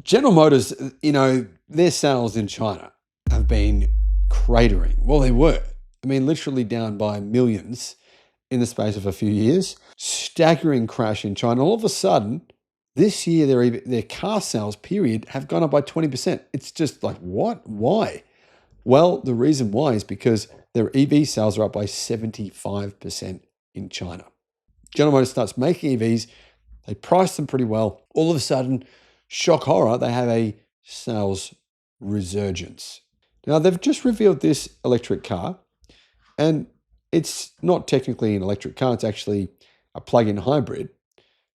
General Motors, their sales in China have been cratering. Well, they were. I mean, literally down by millions in the space of a few years. Staggering crash in China. All of a sudden, this year, their car sales period have gone up by 20%. It's just like, what? Why? Well, the reason why is because their EV sales are up by 75% in China. General Motors starts making EVs. They price them pretty well. All of a sudden, shock horror, they have a sales resurgence. Now, they've just revealed this electric car, and it's not technically an electric car. It's actually a plug-in hybrid.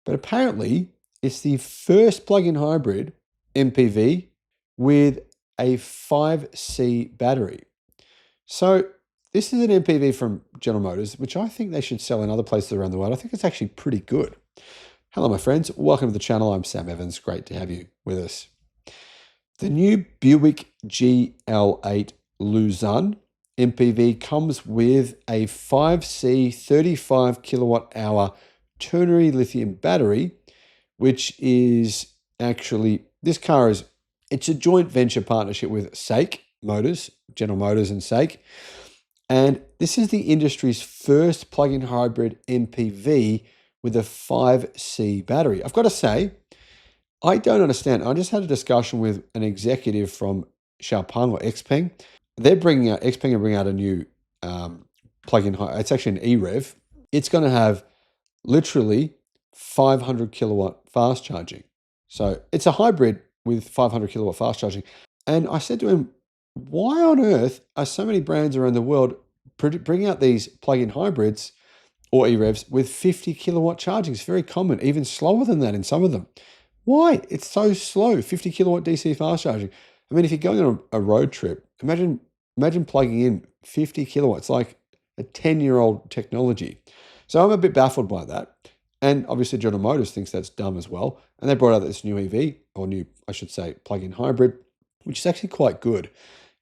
But apparently, it's the first plug-in hybrid MPV with a 5C battery. So this is an MPV from General Motors, which I think they should sell in other places around the world. I think it's actually pretty good. Hello, my friends. Welcome to the channel. I'm Sam Evans. Great to have you with us. The new Buick GL8 Lu Shang MPV comes with a 5C 35 kilowatt hour ternary lithium battery, which is actually, it's a joint venture partnership with SAIC Motors, General Motors and SAIC. And this is the industry's first plug-in hybrid MPV with a 5C battery. I've got to say, I don't understand. I just had a discussion with an executive from Xiaopeng or XPeng. XPeng are bringing out a new plug-in hybrid. It's actually an E-Rev. It's going to have literally 500 kilowatt fast charging. So it's a hybrid with 500 kilowatt fast charging. And I said to him, why on earth are so many brands around the world bringing out these plug-in hybrids or E-Revs with 50 kilowatt charging? It's very common, even slower than that in some of them. Why? It's so slow, 50 kilowatt DC fast charging. I mean, if you're going on a road trip, imagine plugging in 50 kilowatts, like a 10-year-old technology. So I'm a bit baffled by that. And obviously General Motors thinks that's dumb as well. And they brought out this new EV, or new, I should say, plug-in hybrid, which is actually quite good.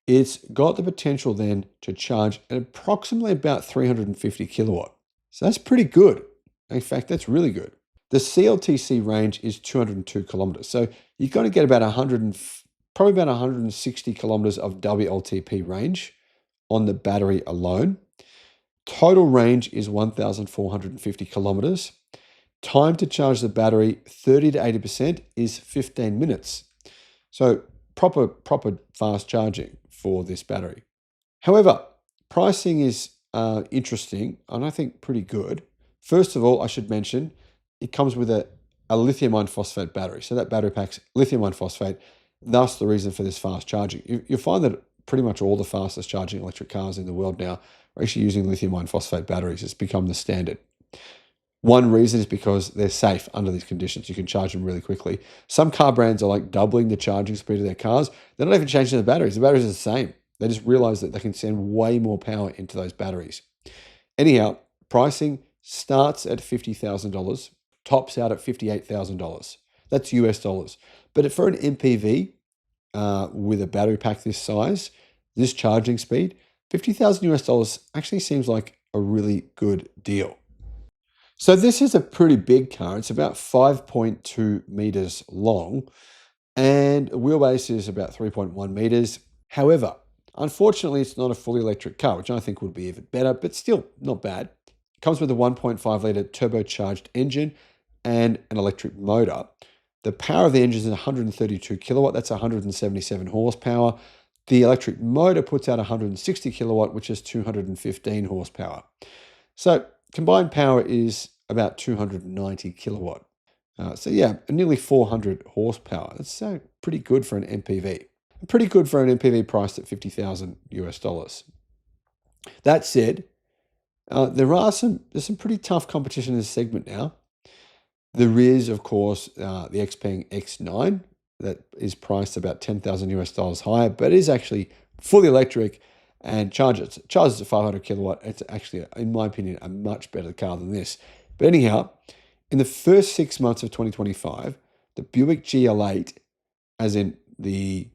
It's got the potential then to charge at approximately about 350 kilowatt. So that's pretty good. In fact, that's really good. The CLTC range is 202 kilometers. So you're going to get about probably about 160 kilometers of WLTP range on the battery alone. Total range is 1,450 kilometers. Time to charge the battery 30 to 80% is 15 minutes. So proper fast charging for this battery. However, pricing is interesting and I think pretty good. First of all, I should mention it comes with a lithium iron phosphate battery. So that battery packs lithium iron phosphate, thus the reason for this fast charging. You'll find that pretty much all the fastest charging electric cars in the world now are actually using lithium iron phosphate batteries. It's become the standard. One reason is because they're safe under these conditions. You can charge them really quickly. Some car brands are like doubling the charging speed of their cars. They're not even changing the batteries. The batteries are the same. They just realize that they can send way more power into those batteries. Anyhow, pricing starts at $50,000, tops out at $58,000. That's US dollars. But for an MPV with a battery pack this size, this charging speed, 50,000 US dollars actually seems like a really good deal. So this is a pretty big car. It's about 5.2 meters long and wheelbase is about 3.1 meters. However, unfortunately, it's not a fully electric car, which I think would be even better, but still not bad. It comes with a 1.5 litre turbocharged engine and an electric motor. The power of the engine is 132 kilowatt. That's 177 horsepower. The electric motor puts out 160 kilowatt, which is 215 horsepower. So combined power is about 290 kilowatt. So yeah, nearly 400 horsepower. That's pretty good for an MPV. Pretty good for an MPV priced at 50,000 US dollars. That said, there's some pretty tough competition in this segment now. There is, of course, the XPeng X9 that is priced about 10,000 US dollars higher, but it is actually fully electric and charges at 500 kilowatt. It's actually, in my opinion, a much better car than this. But anyhow, in the first 6 months of 2025, the Buick GL8, as in the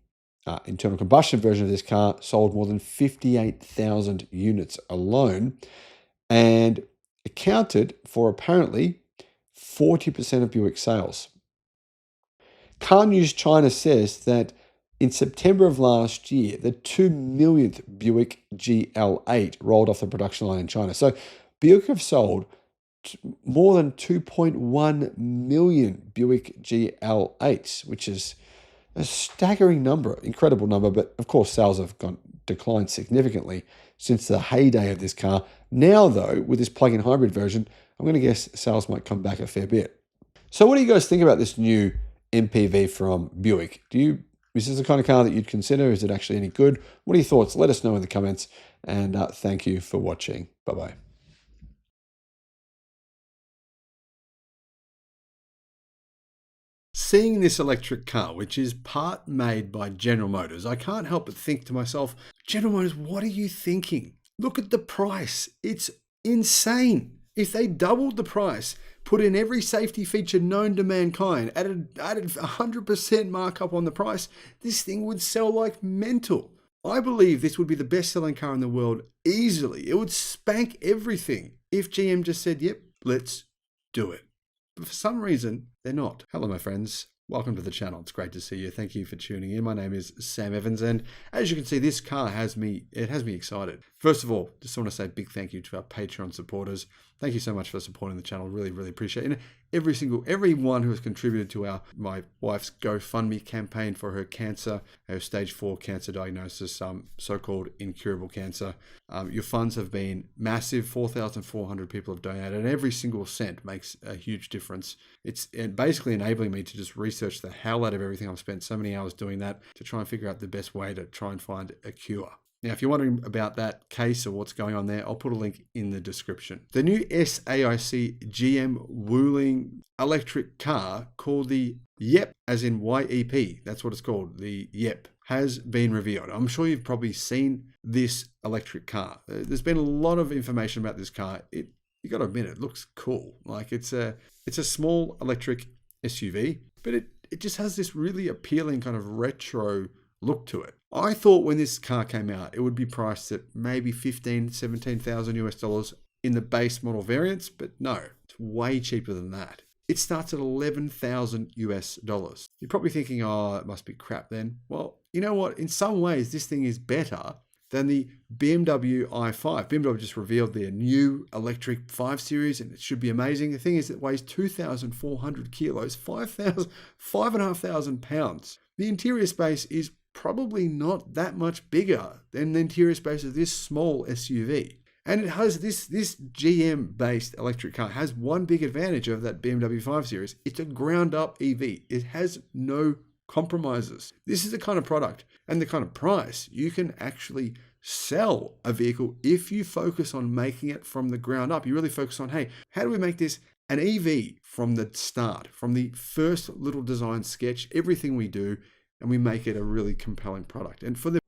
internal combustion version of this car, sold more than 58,000 units alone and accounted for apparently 40% of Buick sales. Car News China says that in September of last year, the 2 millionth Buick GL8 rolled off the production line in China. So Buick have sold more than 2.1 million Buick GL8s, which is a staggering number, incredible number. But of course, sales have declined significantly since the heyday of this car. Now, though, with this plug-in hybrid version, I'm going to guess sales might come back a fair bit. So what do you guys think about this new MPV from Buick? Is this the kind of car that you'd consider? Is it actually any good? What are your thoughts? Let us know in the comments. And thank you for watching. Bye-bye. Seeing this electric car, which is part made by General Motors, I can't help but think to myself, General Motors, what are you thinking? Look at the price. It's insane. If they doubled the price, put in every safety feature known to mankind, added 100% markup on the price, this thing would sell like mental. I believe this would be the best-selling car in the world easily. It would spank everything if GM just said, yep, let's do it. But for some reason, they're not. Hello, my friends. Welcome to the channel. It's great to see you. Thank you for tuning in. My name is Sam Evans, and as you can see, this car has me excited. First of all, just want to say a big thank you to our Patreon supporters. Thank you so much for supporting the channel. Really, really appreciate it. And everyone who has contributed to my wife's GoFundMe campaign for her cancer, her stage 4 cancer diagnosis, so-called incurable cancer. Your funds have been massive. 4,400 people have donated, and every single cent makes a huge difference. It's basically enabling me to just research the hell out of everything. I've spent so many hours doing that to try and figure out the best way to try and find a cure. Now, if you're wondering about that case or what's going on there, I'll put a link in the description. The new SAIC-GM-Wuling electric car called the Yep, as in YEP, that's what it's called, the Yep, has been revealed. I'm sure you've probably seen this electric car. There's been a lot of information about this car. You got to admit, it looks cool. Like it's a small electric SUV, but it just has this really appealing kind of retro look to it. I thought when this car came out, it would be priced at maybe $15,000-$17,000 US in the base model variants, but no, it's way cheaper than that. It starts at $11,000 US. You're probably thinking, oh, it must be crap then. Well, you know what? In some ways, this thing is better than the BMW i5. BMW just revealed their new electric 5 Series, and it should be amazing. The thing is, it weighs 2,400 kilos, 5,500 pounds. The interior space is probably not that much bigger than the interior space of this small SUV. And it has this GM-based electric car has one big advantage of that BMW 5 Series. It's a ground-up EV. It has no compromises. This is the kind of product and the kind of price you can actually sell a vehicle if you focus on making it from the ground up. You really focus on, hey, how do we make this an EV from the start, from the first little design sketch, everything we do, and we make it a really compelling product. And for the